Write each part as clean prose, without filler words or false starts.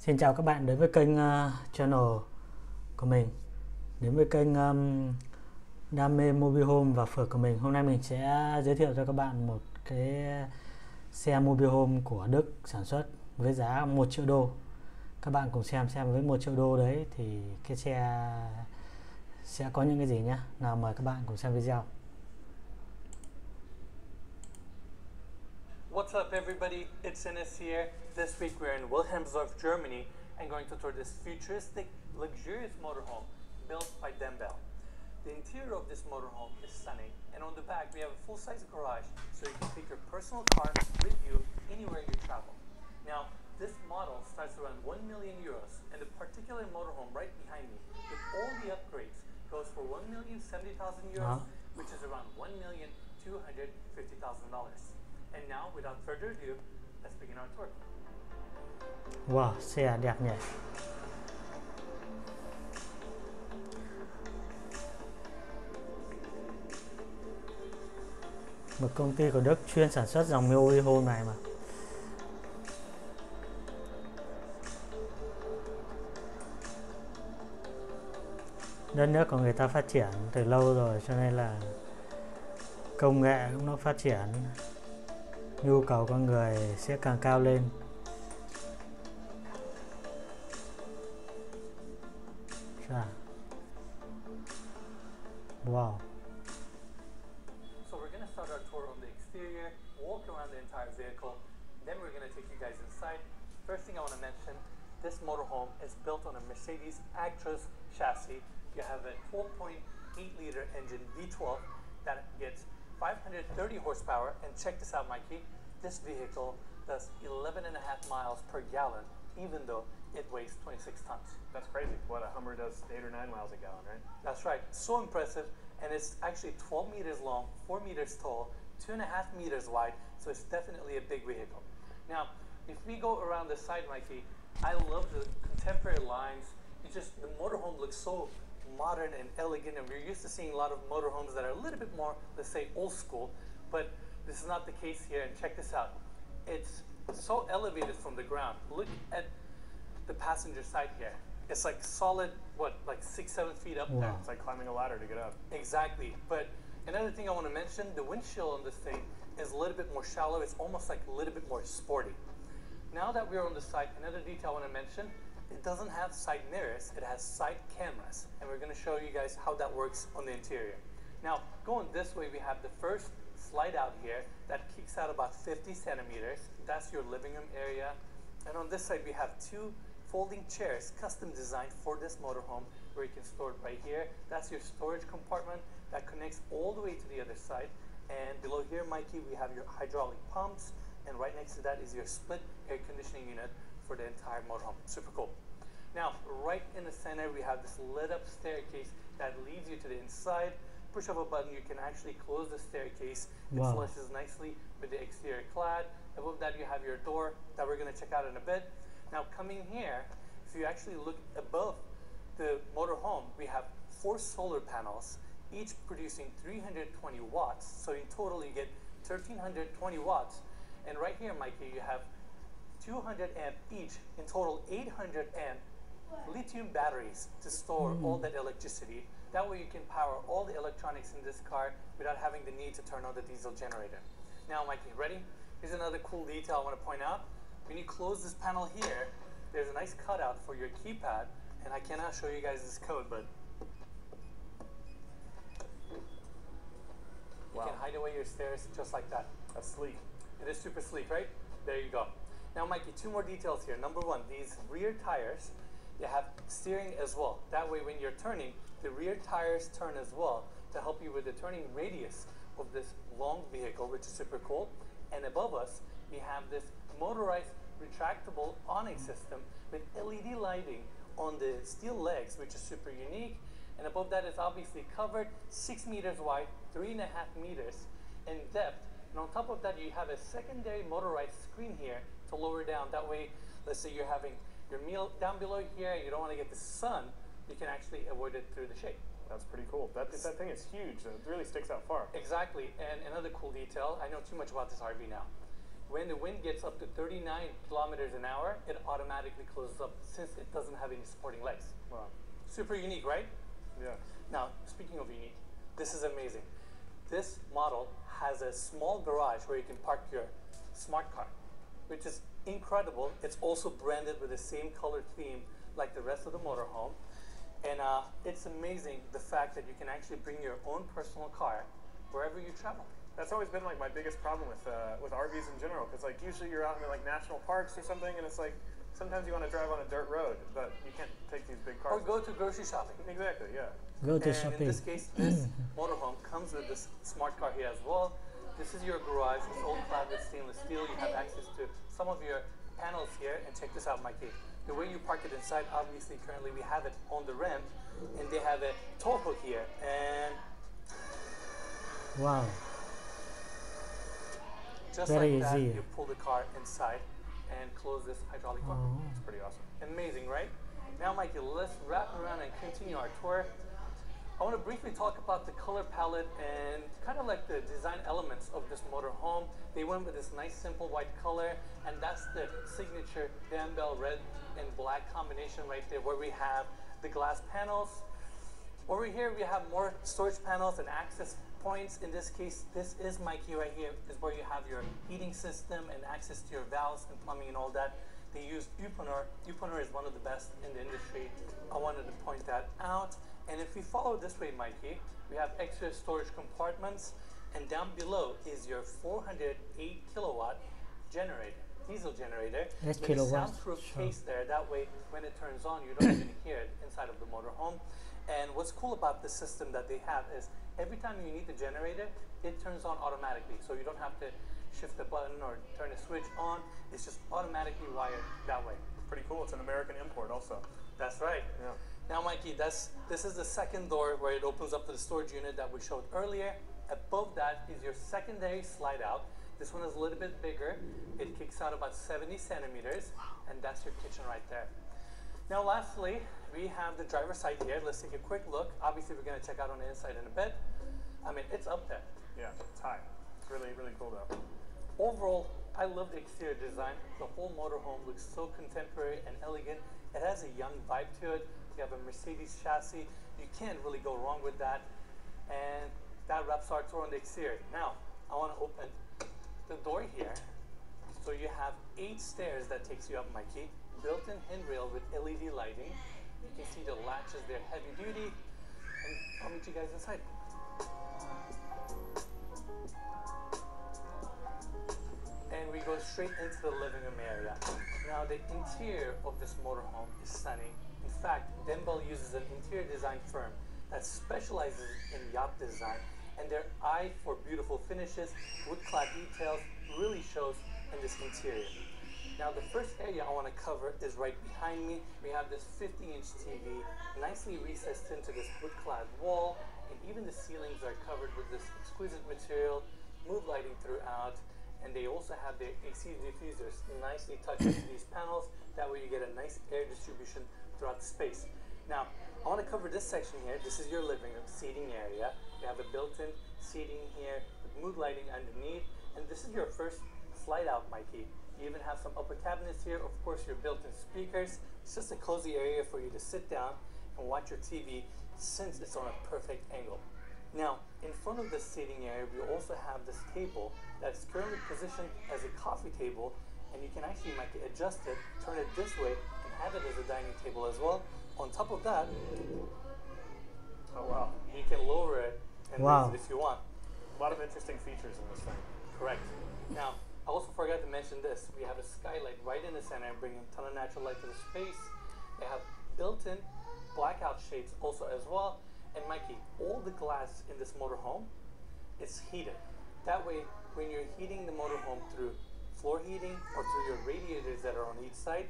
Xin chào các bạn đến với kênh channel của mình, đến với kênh đam mê mobile home và phượt của mình. Hôm nay mình sẽ giới thiệu cho các bạn một cái xe mobile home của Đức sản xuất với giá 1 triệu đô. Các bạn cùng xem với 1 triệu đô đấy thì cái xe sẽ có những cái gì nhé. Nào mời các bạn cùng xem video. What's up everybody, it's Enes here. This week we're in Wilhelmsdorf, Germany and going to tour this futuristic, luxurious motorhome built by Dembel. The interior of this motorhome is stunning, and on the back we have a full-size garage so you can take your personal car with you anywhere you travel. Now, this model starts around 1 million euros, and the particular motorhome right behind me with all the upgrades goes for 1,070,000 euros, which is around $1,250,000. And now, without further ado, let's begin our tour. Wow, xe đẹp nhỉ. Một công ty của Đức chuyên sản xuất dòng mobile home này mà. Đất nước của người ta phát triển từ lâu rồi, cho nên là công nghệ cũng nó phát triển, nhu cầu con người sẽ càng cao lên. Wow. So we're going to start our tour on the exterior, walk around the entire vehicle, then we're going to take you guys inside. First thing I want to mention, this motorhome is built on a Mercedes Actros chassis. You have a 12.8-liter engine V12 that gets 530 horsepower, and check this out, Mikey. This vehicle does 11.5 miles per gallon, even though it weighs 26 tons. That's crazy. What, a Hummer does 8 or 9 miles a gallon, right? That's right. So impressive, and it's actually 12 meters long, 4 meters tall, 2.5 meters wide, so it's definitely a big vehicle. Now, if we go around the side, Mikey, I love the contemporary lines. It's just, the motorhome looks so modern and elegant, and we're used to seeing a lot of motorhomes that are a little bit more, let's say, old school, but this is not the case here, and check this out. It's so elevated from the ground. Look at the passenger side here. It's like solid, what, like 6-7 feet up there. It's like climbing a ladder to get up. Exactly. But another thing I want to mention, the windshield on this thing is a little bit more shallow. It's almost like a little bit more sporty. Now that we're on the side, another detail I want to mention, it doesn't have side mirrors, it has side cameras. And we're going to show you guys how that works on the interior. Now, going this way, we have the first slide out here that kicks out about 50 centimeters. That's your living room area. And on this side, we have two folding chairs, custom designed for this motorhome, where you can store it right here. That's your storage compartment that connects all the way to the other side. And below here, Mikey, we have your hydraulic pumps, and right next to that is your split air conditioning unit for the entire motorhome. Super cool. Now, right in the center, we have this lit up staircase that leads you to the inside. Push of a button, you can actually close the staircase. It flushes nicely with the exterior clad. Above that, you have your door that we're going to check out in a bit. Now, coming here, if you actually look above the motorhome, we have 4 solar panels, each producing 320 watts. So in total, you get 1,320 watts. And right here, Mikey, you have 200 amp each, in total 800 amp lithium batteries to store all that electricity. That way you can power all the electronics in this car without having the need to turn on the diesel generator. Now, Mikey, ready? Here's another cool detail I want to point out. When you close this panel here, there's a nice cutout for your keypad, and I cannot show you guys this code, but you can hide away your stairs just like that. That's sleek. It is super sleek, right? There you go. Now, Mikey, 2 more details here. Number 1, these rear tires, you have steering as well. That way, when you're turning, the rear tires turn as well to help you with the turning radius of this long vehicle, which is super cool. And above us, we have this motorized retractable awning system with LED lighting on the steel legs, which is super unique. And above that is obviously covered, 6 meters wide, 3.5 meters in depth. And on top of that, you have a secondary motorized screen here to lower down. That way, let's say you're having your meal down below here and you don't want to get the sun, you can actually avoid it through the shade. That's pretty cool. That thing is huge. It really sticks out far. Exactly. And another cool detail, I know too much about this RV now. When the wind gets up to 39 kilometers an hour, it automatically closes up since it doesn't have any supporting legs. Wow. Super unique, right? Yeah. Now, speaking of unique, this is amazing. This model has a small garage where you can park your smart car, which is incredible. It's also branded with the same color theme like the rest of the motorhome. And it's amazing the fact that you can actually bring your own personal car wherever you travel. That's always been like my biggest problem with RVs in general, because like usually you're out in like national parks or something, and it's like sometimes you want to drive on a dirt road, but you can't take these big cars. Or go to grocery shopping. Exactly, yeah. Go to And shopping. in this case, this motorhome comes with this smart car here as well. This is your garage. It's all clad with stainless steel. You have access to some of your panels here. And check this out, Mikey. The way you park it inside, obviously, currently we have it on the ramp, and they have a tow hook here. And Wow. just Very like that, easy. you pull the car inside and close this hydraulic door. Oh. It's pretty awesome. Amazing, right? Now, Mikey, let's wrap around and continue our tour. I want to briefly talk about the color palette and kind of like the design elements of this motorhome. They went with this nice simple white color, and that's the signature dumbbell red and black combination right there, where we have the glass panels. Over here we have more storage panels and access points. In this case, this is Mikey right here, is where you have your heating system and access to your valves and plumbing and all that. They use Uponor. Uponor is one of the best in the industry. I wanted to point that out. And if we follow this way, Mikey, we have extra storage compartments, and down below is your 408 kilowatt generator, diesel generator. That's with a kilowatts, soundproof sure. case there. That way, when it turns on, you don't even hear it inside of the motorhome. And what's cool about this system that they have is every time you need the generator, it turns on automatically. So you don't have to shift the button or turn the switch on. It's just automatically wired that way. Pretty cool. It's an American import also. That's right. Yeah. Now, Mikey, this is the second door where it opens up to the storage unit that we showed earlier. Above that is your secondary slide out. This one is a little bit bigger. It kicks out about 70 centimeters, and that's your kitchen right there. Now, lastly, we have the driver's side here. Let's take a quick look. Obviously, we're going to check out on the inside in a bit. I mean, it's up there. Yeah, it's high. It's really, really cool though. Overall, I love the exterior design. The whole motorhome looks so contemporary and elegant. It has a young vibe to it. You have a Mercedes chassis. You can't really go wrong with that. And that wraps our tour on the exterior. Now, I want to open the door here. So you have 8 stairs that takes you up, Mikey. Built-in handrail with LED lighting. You can see the latches, they're heavy duty. And I'll meet you guys inside. And we go straight into the living room area. Now, the interior of this motorhome is stunning. In fact, Denbel uses an interior design firm that specializes in yacht design, and their eye for beautiful finishes, wood-clad details really shows in this interior. Now, the first area I want to cover is right behind me. We have this 50-inch TV, nicely recessed into this wood-clad wall, and even the ceilings are covered with this exquisite material, mood lighting throughout, and they also have their AC diffusers nicely tucked into these panels. That way you get a nice air distribution throughout the space. Now, I want to cover this section here. This is your living room seating area. You have a built-in seating here with mood lighting underneath, and this is your first slide out, Mikey. You even have some upper cabinets here, of course your built-in speakers. It's just a cozy area for you to sit down and watch your TV since it's on a perfect angle. Now, in front of the seating area, we also have this table that's currently positioned as a coffee table, and you can actually make it adjust it, turn it this way, and have it as a dining table as well. On top of that, Oh wow. you can lower it and Wow. raise it if you want. A lot of interesting features in this thing. Correct. Now, I also forgot to mention this. We have a skylight right in the center, bringing a ton of natural light to the space. They have built-in blackout shades also as well. And Mikey, all the glass in this motorhome is heated. That way, when you're heating the motorhome through floor heating or through your radiators that are on each side,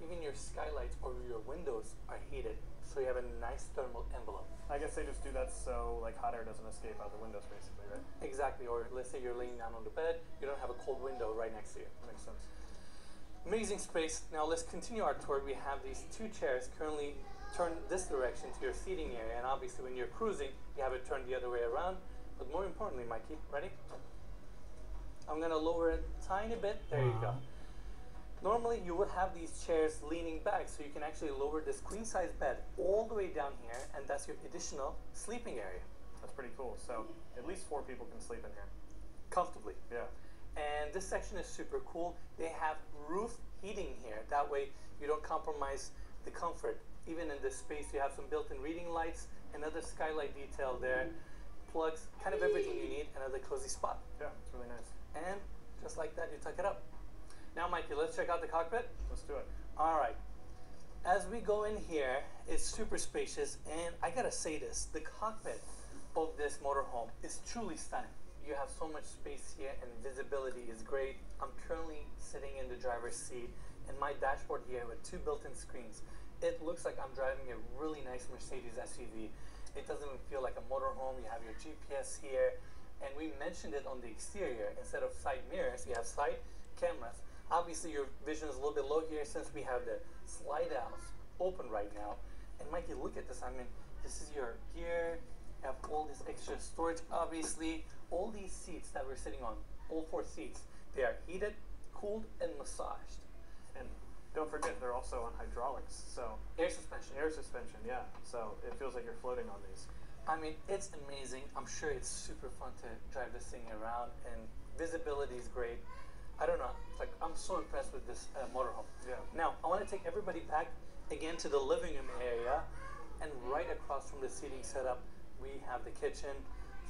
even your skylights or your windows are heated. So you have a nice thermal envelope. I guess they just do that so like hot air doesn't escape out the windows, basically, right? Exactly. Or let's say you're laying down on the bed, you don't have a cold window right next to you. Makes sense. Amazing space. Now let's continue our tour. We have these 2 chairs currently turned this direction to your seating area, and obviously when you're cruising, you have it turned the other way around. But more importantly, Mikey, ready? I'm gonna lower it a tiny bit. There you go. Normally you would have these chairs leaning back, so you can actually lower this queen size bed all the way down here, and that's your additional sleeping area. That's pretty cool. So at least 4 people can sleep in here. Comfortably. Yeah. And this section is super cool. They have roof heating here. That way you don't compromise the comfort. Even in this space, you have some built-in reading lights, another skylight detail there, plugs, kind of everything you need, another cozy spot. Yeah, it's really nice. And just like that, you tuck it up. Now, Mikey, let's check out the cockpit. Let's do it. All right. As we go in here, it's super spacious, and I gotta say this, the cockpit of this motorhome is truly stunning. You have so much space here, and visibility is great. I'm currently sitting in the driver's seat, and my dashboard here with 2 built-in screens. It looks like I'm driving a really nice Mercedes SUV. It doesn't even feel like a motorhome. You have your GPS here, and we mentioned it on the exterior. Instead of side mirrors, you have side cameras. Obviously, your vision is a little bit low here since we have the slide outs open right now. And Mikey, look at this. I mean, this is your gear. You have all this extra storage. Obviously, all these seats that we're sitting on, all 4 seats, they are heated, cooled, and massaged. And don't forget, they're also on hydraulics. So Air suspension. air suspension, yeah. So it feels like you're floating on these. I mean, it's amazing. I'm sure it's super fun to drive this thing around, and visibility is great. I don't know. It's like, I'm so impressed with this motorhome. Yeah. Now, I want to take everybody back again to the living room area, and right across from the seating setup, we have the kitchen,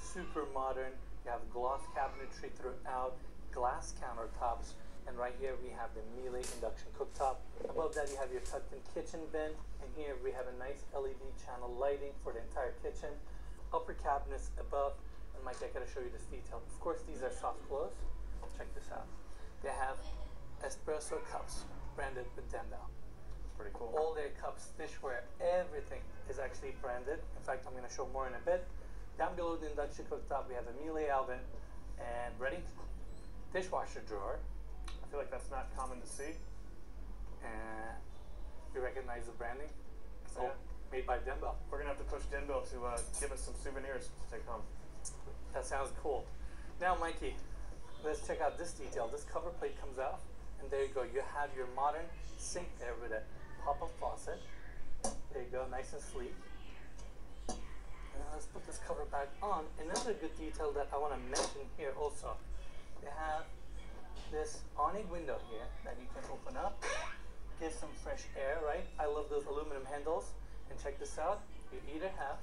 super modern. You have gloss cabinetry throughout, glass countertops, and right here we have the Miele induction cooktop. Above that, you have your tucked-in kitchen bin, and here we have a nice LED channel lighting for the entire kitchen. Upper cabinets above, and Mike, I gotta show you this detail. Of course, these are soft close. Check this out. They have espresso cups branded with Dembo. It's pretty cool. All their cups, dishware, everything is actually branded. In fact, I'm going to show more in a bit. Down below the induction cooktop, we have a Miele oven, and ready? Dishwasher drawer. I feel like that's not common to see. And you recognize the branding? It's all Yeah. made by Dembo. We're gonna have to push Denville to give us some souvenirs to take home. That sounds cool. Now, Mikey, let's check out this detail. This cover plate comes off, and there you go. You have your modern sink there with a pop-up faucet. There you go, nice and sleek. And then let's put this cover back on. Another good detail that I want to mention here also, they have this awning window here that you can open up, get some fresh air, right? I love those aluminum handles. And check this out, you either have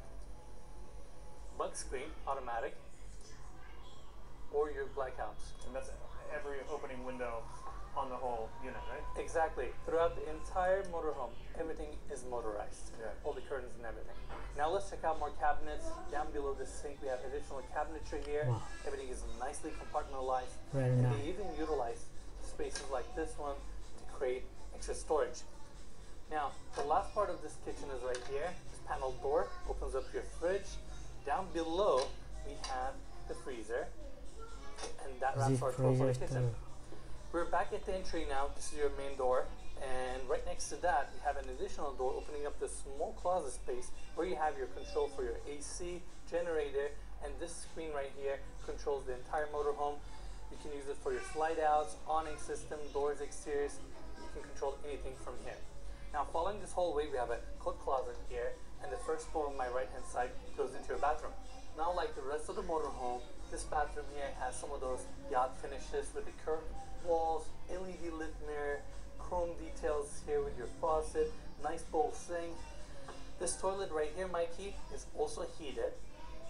bug screen, automatic, or your blackouts. And that's every opening window on the whole unit, right? Exactly. Throughout the entire motorhome, everything is motorized. Yeah. All the curtains and everything. Now let's check out more cabinets. Down below the sink, we have additional cabinetry here. Wow. Everything is nicely compartmentalized. Very and nice. they even utilize spaces like this one to create extra storage. Now, the last part of this kitchen is right here. This panel door opens up your fridge. Down below, we have the freezer. And that wraps our tour for the kitchen. We're back at the entry now. This is your main door, and right next to that we have an additional door opening up this small closet space where you have your control for your AC, generator, and this screen right here controls the entire motorhome. You can use it for your slide outs, awning system, doors, exteriors. You can control anything from here. Now, following this hallway, we have a coat closet here, and the first door on my right hand side goes into your bathroom. Now, like the rest of the motorhome, this bathroom here has some of those yacht finishes with the curved walls, LED lit mirror, chrome details here with your faucet, nice bowl sink. This toilet right here, Mikey, is also heated.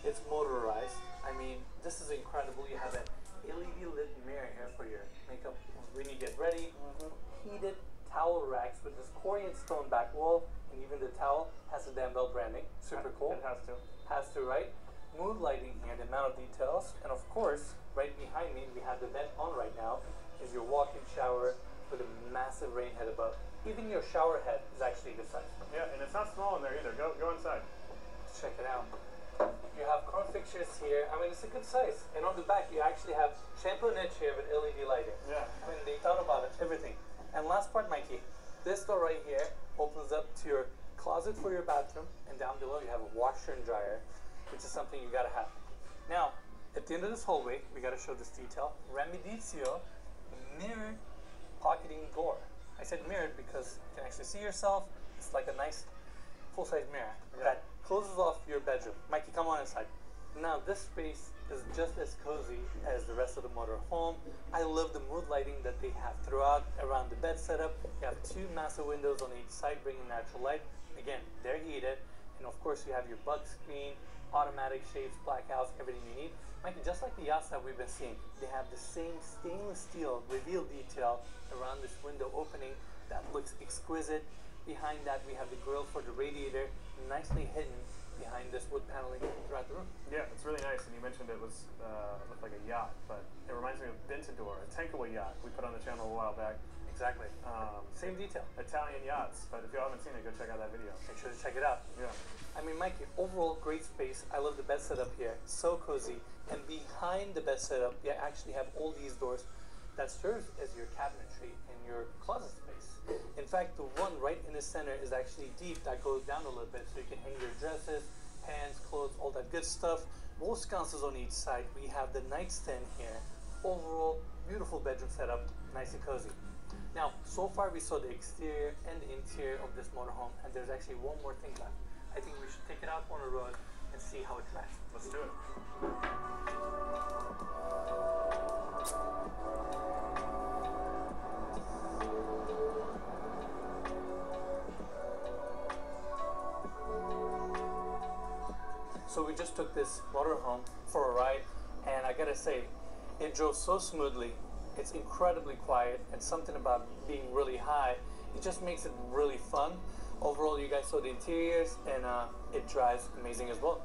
It's motorized. I mean, this is incredible. You have an LED lit mirror here for your makeup when you get ready. Heated towel racks with this Korean stone back wall, and even the towel has the Danbell branding. Super cool. It has to. Has to, right? Mood lighting here, the amount of details, and of course, right behind me, we have the vent on right now, is your walk-in shower with a massive rain head above. Even your shower head is actually this size. Yeah, and it's not small in there either. Go inside. Let's check it out. You have chrome fixtures here. I mean, it's a good size. And on the back, you actually have shampoo and edge here with LED lighting. Yeah. I mean, they thought about it, everything. And last part, Mikey, this door right here opens up to your closet for your bathroom, and down below you have a washer and dryer, which is something you gotta have. Now, a At the end of this hallway, we got to show this detail. Remedizio mirrored pocketing door. I said mirrored because you can actually see yourself. It's like a nice full-size mirror that closes off your bedroom. Mikey, come on inside. Now this space is just as cozy as the rest of the motorhome. I love the mood lighting that they have throughout around the bed setup. You have two massive windows on each side bringing natural light. Again, they're heated. And of course you have your bug screen, automatic shades, blackouts, everything you need. Mikey, just like the yachts that we've been seeing, they have the same stainless steel reveal detail around this window opening that looks exquisite. Behind that we have the grill for the radiator, nicely hidden behind this wood paneling throughout the room. Yeah, it's really nice. And you mentioned it was looked like a yacht, but it reminds me of Bintador, a tankaway yacht we put on the channel a while back. Exactly. Same detail. Italian yachts, but if you haven't seen it, go check out that video. Make sure to check it out. Yeah. I mean, Mikey, overall great space. I love the bed setup here. So cozy. And behind the bed setup, you actually have all these doors that serves as your cabinetry and your closet space. In fact, the one right in the center is actually deep that goes down a little bit, so you can hang your dresses, pants, clothes, all that good stuff. More sconces on each side. We have the nightstand here. Overall, beautiful bedroom setup, nice and cozy. Now, so far we saw the exterior and the interior of this motorhome, and there's actually one more thing left. I think we should take it out on the road and see how it drives. Let's do it. So we just took this motorhome for a ride, and I gotta say, it drove so smoothly. It's incredibly quiet, and something about being really high, it just makes it really fun. Overall, you guys saw the interiors, and it drives amazing as well.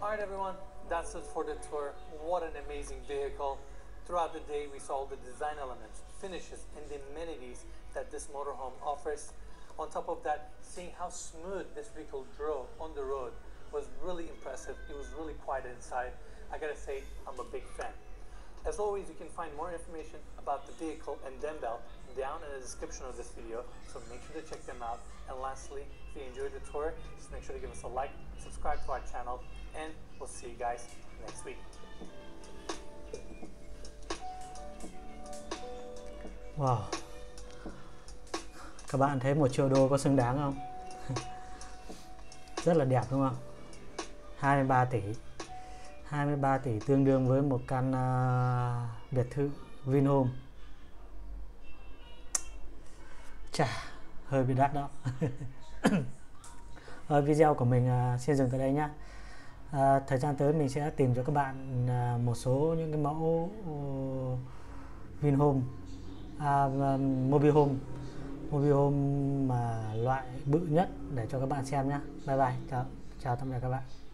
Alright everyone, that's it for the tour. What an amazing vehicle. Throughout the day we saw all the design elements, finishes, and the amenities that this motorhome offers. On top of that, seeing how smooth this vehicle drove on the road was really impressive. It was really quiet inside. I gotta say, I'm a big fan. As always, you can find more information about the vehicle and dem belt down in the description of this video, so make sure to check them out. And lastly, if you enjoyed the tour, just make sure to give us a like, subscribe to our channel, and we'll see you guys next week. Wow. Các bạn thấy 1 triệu đô có xứng đáng không? Rất là đẹp đúng không? 23 tỷ. 23 tỷ tương đương với một căn biệt thự vinhome. Chà, hơi bị đắt đó. Video của mình xin dừng tại đây nhé. Thời gian tới mình sẽ tìm cho các bạn một số những cái mẫu vinhome, mobihome mà loại bự nhất để cho các bạn xem nhé. Bye bye, chào tạm biệt các bạn.